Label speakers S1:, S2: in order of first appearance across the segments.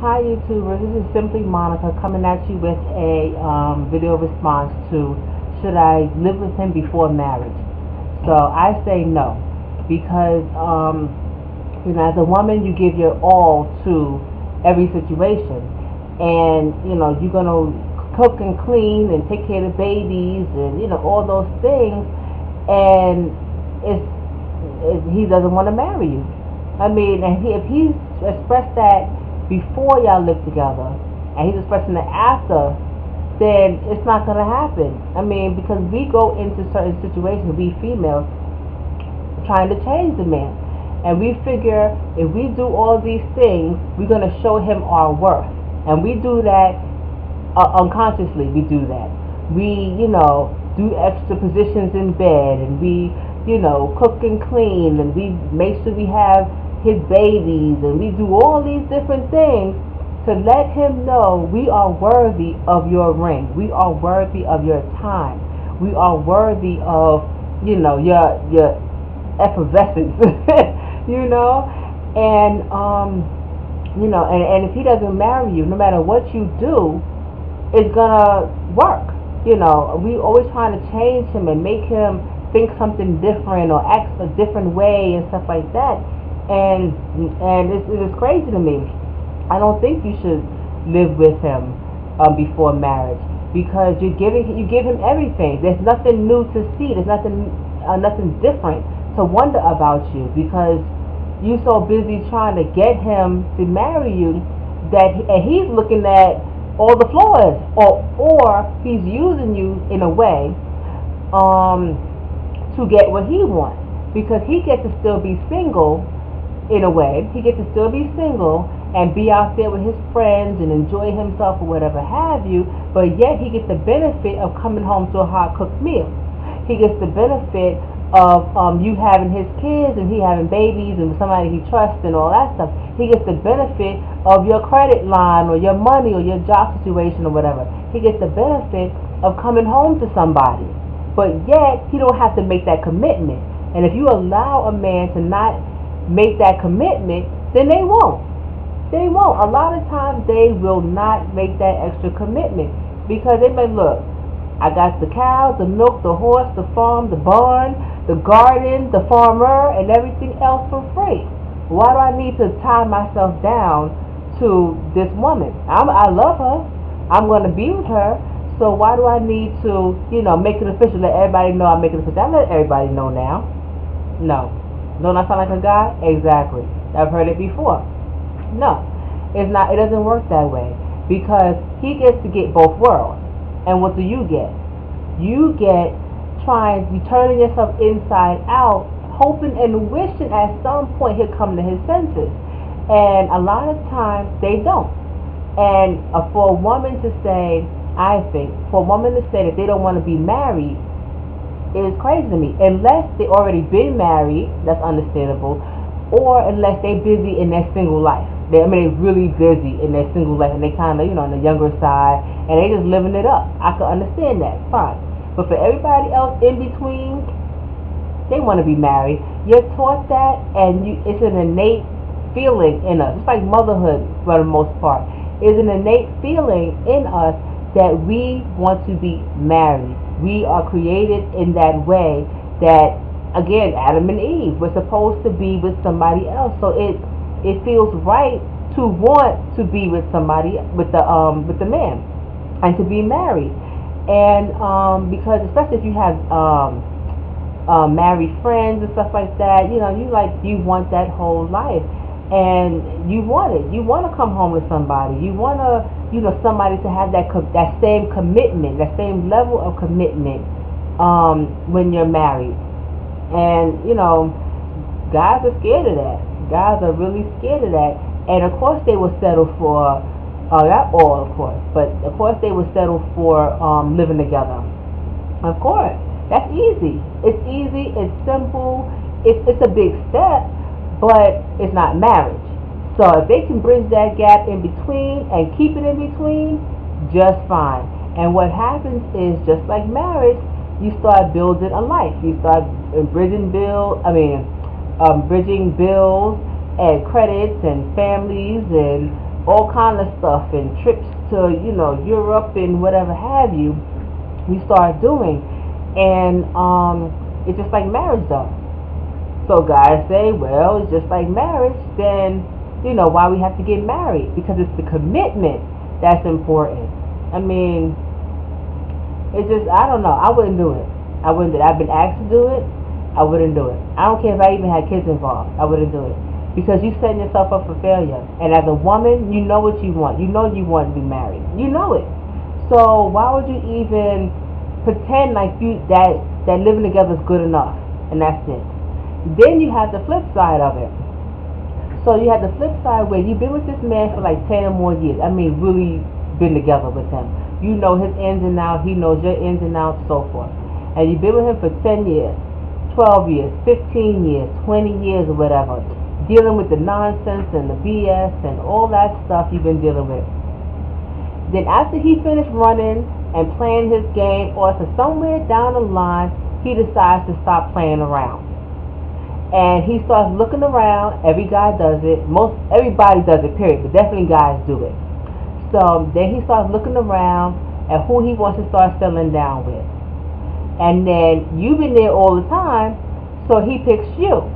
S1: Hi YouTubers, this is Simply Monica coming at you with a video response to should I live with him before marriage. So I say no, because as a woman you give your all to every situation, and you're gonna cook and clean and take care of the babies and all those things, and he doesn't want to marry you. I mean, and if he's expressed that before y'all live together, and he's expressing it after, then it's not going to happen. I mean, because we go into certain situations, we females, trying to change the man. And we figure if we do all these things, we're going to show him our worth. And we do that unconsciously. We do that. We, do extra positions in bed, and we, cook and clean, and we make sure we have his babies, and we do all these different things to let him know we are worthy of your ring, we are worthy of your time, we are worthy of your effervescence. And and if he doesn't marry you, no matter what you do, it's gonna work. We always trying to change him and make him think something different or act a different way and stuff like that. And it's crazy to me. I don't think you should live with him before marriage, because you give him everything. There's nothing new to see. There's nothing different to wonder about you, because you're so busy trying to get him to marry you and he's looking at all the flaws, or he's using you in a way to get what he wants, because he gets to still be single. In a way, he gets to still be single and be out there with his friends and enjoy himself or whatever have you, but yet he gets the benefit of coming home to a hot cooked meal. He gets the benefit of you having his kids and he having babies and somebody he trusts and all that stuff. He gets the benefit of your credit line or your money or your job situation or whatever. He gets the benefit of coming home to somebody, but yet he don't have to make that commitment. And if you allow a man to not make that commitment, then they won't. They won't. A lot of times they will not make that extra commitment, because they may look, I got the cows, the milk, the horse, the farm, the barn, the garden, the farmer, and everything else for free. Why do I need to tie myself down to this woman? I love her. I'm going to be with her. So why do I need to, make it official, let everybody know I'm making it official? I let everybody know now. No. Don't I sound like a guy? Exactly. I've heard it before. No, it's not. It doesn't work that way, because he gets to get both worlds. And what do you get? You get you turning yourself inside out, hoping and wishing at some point he'll come to his senses. And a lot of times they don't. And for a woman to say, for a woman to say that they don't want to be married, is crazy to me. Unless they already been married, that's understandable, or unless they busy in their single life. They're really busy in their single life, and they kind of, on the younger side, and they just living it up. I can understand that, fine. But for everybody else in between, they want to be married. You're taught that, and it's an innate feeling in us. It's like motherhood for the most part. It's an innate feeling in us that we want to be married. We are created in that way that, again, Adam and Eve were supposed to be with somebody else. So it feels right to want to be with somebody, with the man, and to be married. And because especially if you have married friends and stuff like that, you want that whole life, and you want it. You want to come home with somebody. You want to, somebody to have that same commitment, that same level of commitment when you're married. And guys are scared of that. Guys are really scared of that. And of course they will settle for, not all of course, but of course they will settle for living together. Of course, that's easy. It's easy. It's simple. It's a big step, but it's not marriage. So if they can bridge that gap in between and keep it in between, just fine. And what happens is, just like marriage, you start building a life. You start bridging bills and credits and families and all kind of stuff and trips to, Europe and whatever have you, you start doing. And it's just like marriage though. So guys say, well, it's just like marriage, then, why we have to get married? Because it's the commitment that's important. I mean, it's just, I don't know. I wouldn't do it. I wouldn't do it. I've been asked to do it. I wouldn't do it. I don't care if I even had kids involved. I wouldn't do it. Because you're setting yourself up for failure. And as a woman, you know what you want. You know you want to be married. You know it. So why would you even pretend like that living together is good enough? And that's it. Then you have the flip side of it. So you have the flip side where you've been with this man for like 10 or more years. I mean, really been together with him. You know his ins and outs. He knows your ins and outs, so forth. And you've been with him for 10 years, 12 years, 15 years, 20 years or whatever. Dealing with the nonsense and the BS and all that stuff you've been dealing with. Then after he finished running and playing his game, or for somewhere down the line, he decides to stop playing around. And he starts looking around. Every guy does it. Everybody does it, period. But definitely guys do it. So then he starts looking around at who he wants to start settling down with. And then you've been there all the time, so he picks you.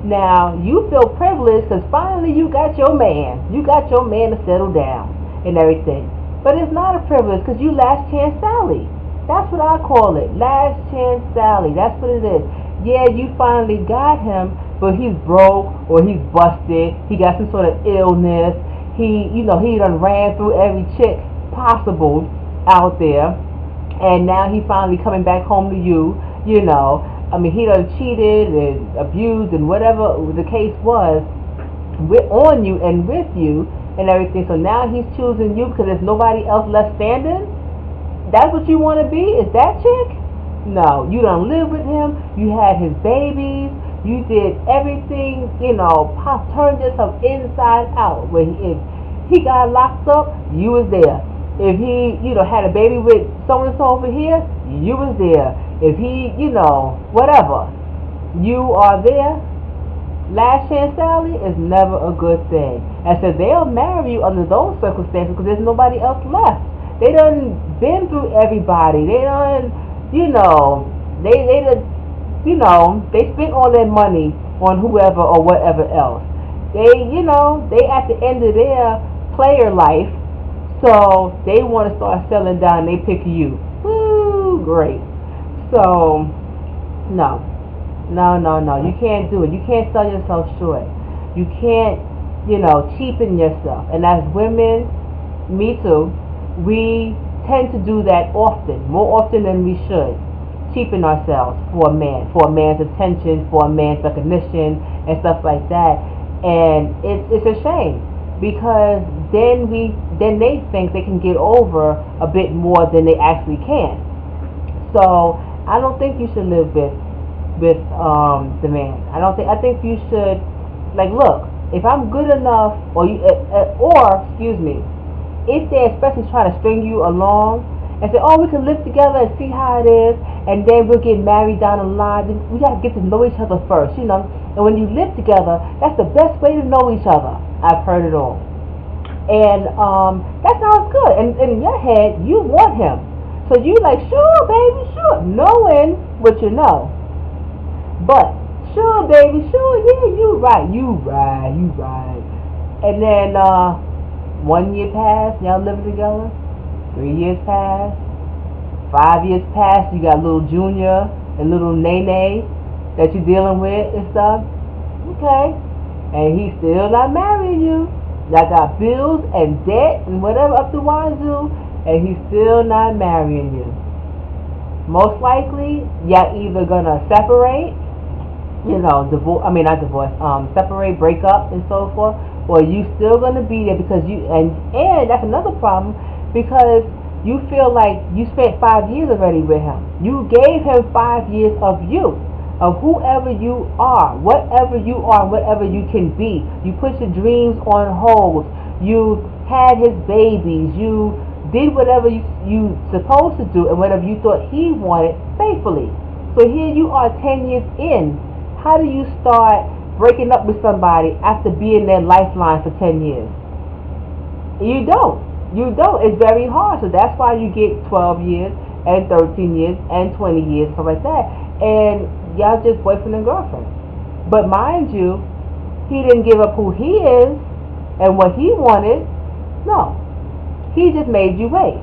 S1: Now, you feel privileged because finally you got your man. You got your man to settle down and everything. But it's not a privilege because you last chance Sally. That's what I call it. Last chance Sally. That's what it is. Yeah, you finally got him, but he's broke or he's busted. He got some sort of illness. He done ran through every chick possible out there. And now he finally coming back home to you, I mean, he done cheated and abused and whatever the case was on you and with you and everything. So now he's choosing you because there's nobody else left standing? That's what you want to be? Is that chick? No, you done lived with him. You had his babies. You did everything, turned yourself inside out. If he got locked up, you was there. If he, had a baby with so-and-so over here, you was there. If he, whatever, you are there. Last chance Sally is never a good thing. And so they'll marry you under those circumstances because there's nobody else left. They done been through everybody. They done, they spent all their money on whoever or whatever else. They at the end of their player life, so they want to start settling down. They pick you. Woo, great. So, no. You can't do it. You can't sell yourself short. You can't, cheapen yourself. And as women, me too, we tend to do that often, more often than we should. Cheapen ourselves for a man's attention, for a man's recognition, and stuff like that. And it's a shame because then they think they can get over a bit more than they actually can. So I don't think you should live with the man. I think you should look, if I'm good enough, if they especially try to string you along and say, oh, we can live together and see how it is, and then we'll get married down the line. We got to get to know each other first, And when you live together, that's the best way to know each other. I've heard it all. And that sounds good. And in your head, you want him. So you like, sure, baby, sure. Knowing what you know. But, sure, baby, sure, yeah, you right. And then 1 year passed, y'all living together. 3 years passed. 5 years passed, you got little Junior and little Nene that you're dealing with and stuff. Okay. And he's still not marrying you. Y'all got bills and debt and whatever up the wazoo, and he's still not marrying you. Most likely, y'all either gonna separate, separate, break up, and so forth, or you still gonna be there because and that's another problem because you feel like you spent 5 years already with him. You gave him 5 years of you. Of whoever you are, whatever you can be. You put your dreams on hold. You had his babies. You did whatever you supposed to do and whatever you thought he wanted faithfully. So here you are 10 years in. How do you start breaking up with somebody after being their lifeline for 10 years? You don't. You don't. It's very hard. So that's why you get 12 years and 13 years and 20 years, stuff like that. And y'all just boyfriend and girlfriend. But mind you, he didn't give up who he is and what he wanted. No. He just made you wait.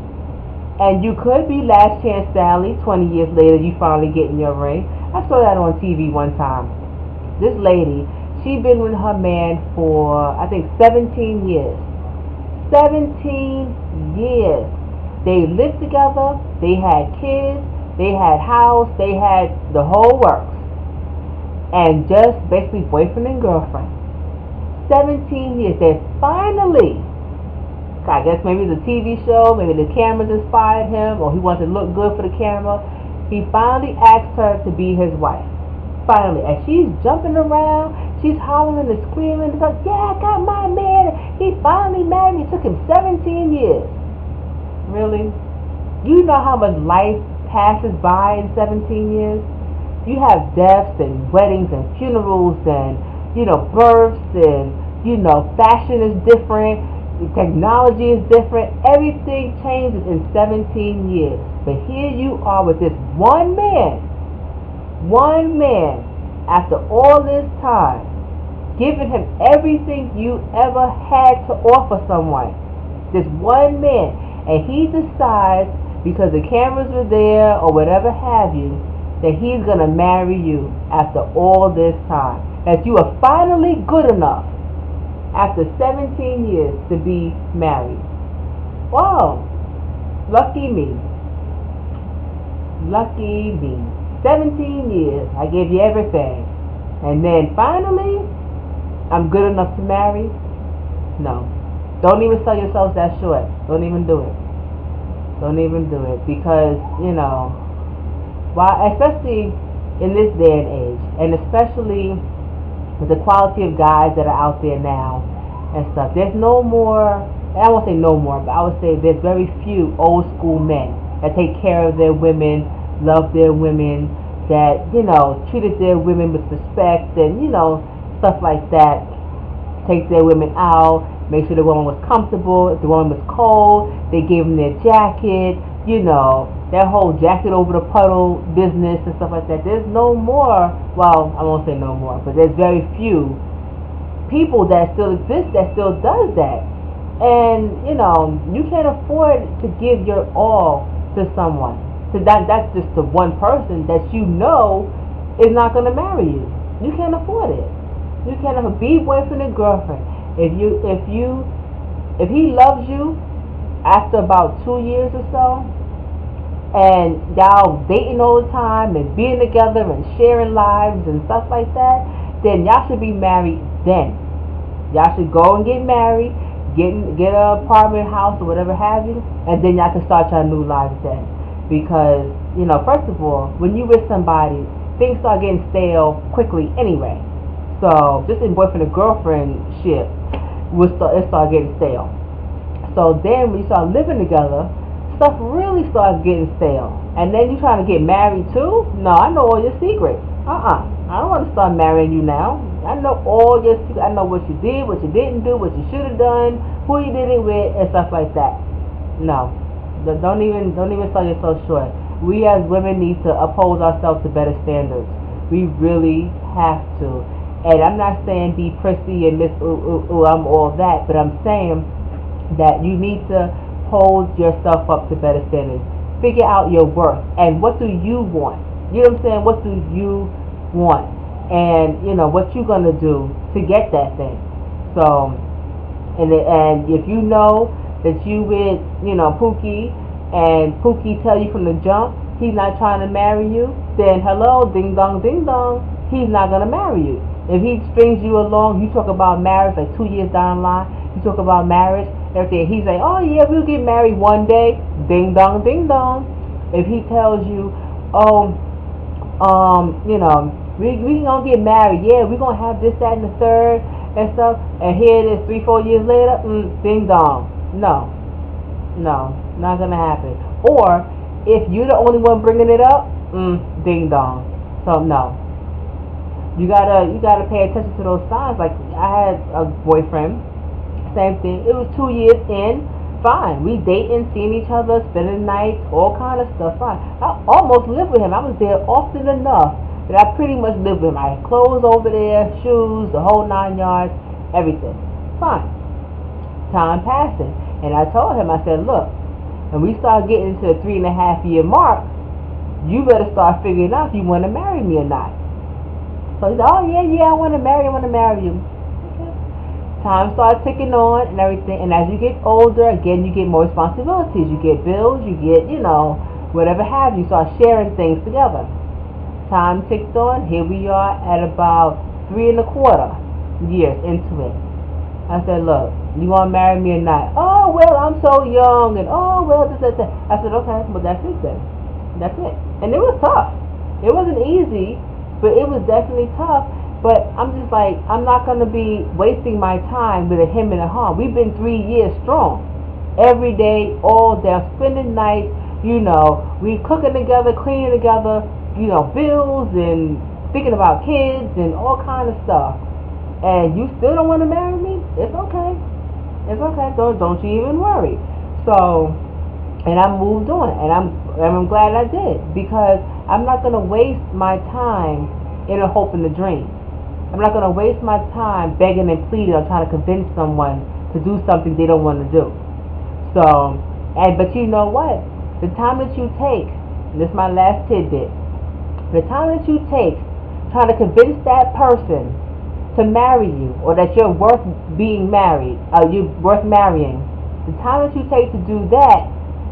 S1: And you could be last chance Sally. 20 years later, you finally get in your ring. I saw that on TV one time. This lady, she been with her man for, I think, 17 years. 17 years. They lived together. They had kids. They had house. They had the whole works. And just basically boyfriend and girlfriend. 17 years. They finally, I guess maybe the TV show, maybe the cameras inspired him, or he wanted to look good for the camera. He finally asked her to be his wife. Finally. And she's jumping around. She's hollering and screaming. Like, yeah, I got my man. He finally married me. It took him 17 years. Really? You know how much life passes by in 17 years? You have deaths and weddings and funerals and, births and, fashion is different. Technology is different. Everything changes in 17 years. But here you are with this one man, after all this time, giving him everything you ever had to offer someone. This one man. And he decides, because the cameras were there or whatever have you, that he's going to marry you after all this time. That you are finally good enough after 17 years to be married. Wow. Lucky me. Lucky me. 17 years. I gave you everything. And then finally, I'm good enough to marry? No. Don't even sell yourselves that short. Don't even do it. Don't even do it. Because, especially in this day and age, and especially with the quality of guys that are out there now and stuff, there's no more, I won't say no more, but I would say there's very few old school men that take care of their women, love their women, that, treated their women with respect and, stuff like that. Take their women out. Make sure the woman was comfortable. If the woman was cold, they gave them their jacket. That whole jacket over the puddle business and stuff like that. There's no more. Well, I won't say no more, but there's very few people that still exist that still does that. And you can't afford to give your all to someone. So that's just the one person that is not going to marry you. You can't afford it. You can't afford. Be boyfriend and girlfriend. If he loves you after about 2 years or so, and y'all dating all the time and being together and sharing lives and stuff like that, then y'all should be married then. Y'all should go and get married, get an apartment, house, or whatever have you, and then y'all can start your new lives then. Because, first of all, when you with somebody, things start getting stale quickly anyway. So just in boyfriend and girlfriend shit, it start getting stale. So then when you start living together, stuff really starts getting stale. And then you trying to get married too? No, I know all your secrets. I don't want to start marrying you now. I know all your secrets. I know what you did, what you didn't do, what you should have done, who you did it with, and stuff like that. No, don't even sell yourself short. We as women need to uphold ourselves to better standards. We really have to. And I'm not saying be prissy and I'm all that, but I'm saying that you need to hold yourself up to better standards. Figure out your worth and what do you want. You know what I'm saying? What do you want? And what you gonna do to get that thing. So, and if you know that you with Pookie, and Pookie tell you from the jump he's not trying to marry you, then hello, ding dong, he's not gonna marry you. If he strings you along, you talk about marriage like 2 years down the line, you talk about marriage, everything. He's like, oh yeah, we'll get married one day. Ding dong, ding dong. If he tells you, we gonna get married, yeah, we gonna have this, that, and the third and stuff, and here it is 3-4 years later, ding dong. No, not gonna happen. Or if you're the only one bringing it up, ding dong. So no. You gotta pay attention to those signs. Like I had a boyfriend, same thing. It was 2 years in, fine. We dating, seeing each other, spending nights, all kind of stuff, fine. I almost lived with him. I was there often enough that I pretty much lived with him. I had clothes over there, shoes, the whole 9 yards, everything. Fine. Time passing. And I told him, I said, look, when we start getting to the 3.5 year mark, you better start figuring out if you want to marry me or not. So he said, oh, yeah, I want to marry you. Okay. Time starts ticking on and everything. And as you get older, again, you get more responsibilities. You get bills, you get, whatever have you. Start sharing things together. Time ticked on. Here we are at about 3.25 years into it. I said, look, you want to marry me or not? Oh, well, I'm so young. And, oh, well, this. I said, okay, well, that's it then. That's it. And it was tough. It wasn't easy. But it was definitely tough. But I'm just like, I'm not going to be wasting my time with a him and a her. We've been 3 years strong. Every day, all day, spending nights, we cooking together, cleaning together, bills and thinking about kids and all kind of stuff. And you still don't want to marry me? It's okay. It's okay. Don't you even worry. So, and I moved on. And I'm glad I did. Because I'm not going to waste my time in a hope and a dream. I'm not going to waste my time begging and pleading or trying to convince someone to do something they don't want to do. So, but you know what? The time that you take, and this is my last tidbit, the time that you take trying to convince that person to marry you or that you're worth being married, you're worth marrying, the time that you take to do that,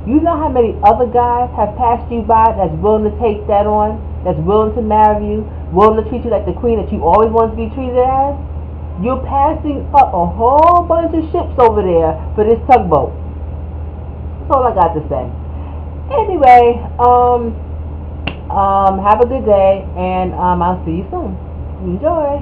S1: you know how many other guys have passed you by that's willing to take that on, that's willing to marry you, willing to treat you like the queen that you always want to be treated as? You're passing up a whole bunch of ships over there for this tugboat. That's all I got to say. Anyway, have a good day, and I'll see you soon. Enjoy.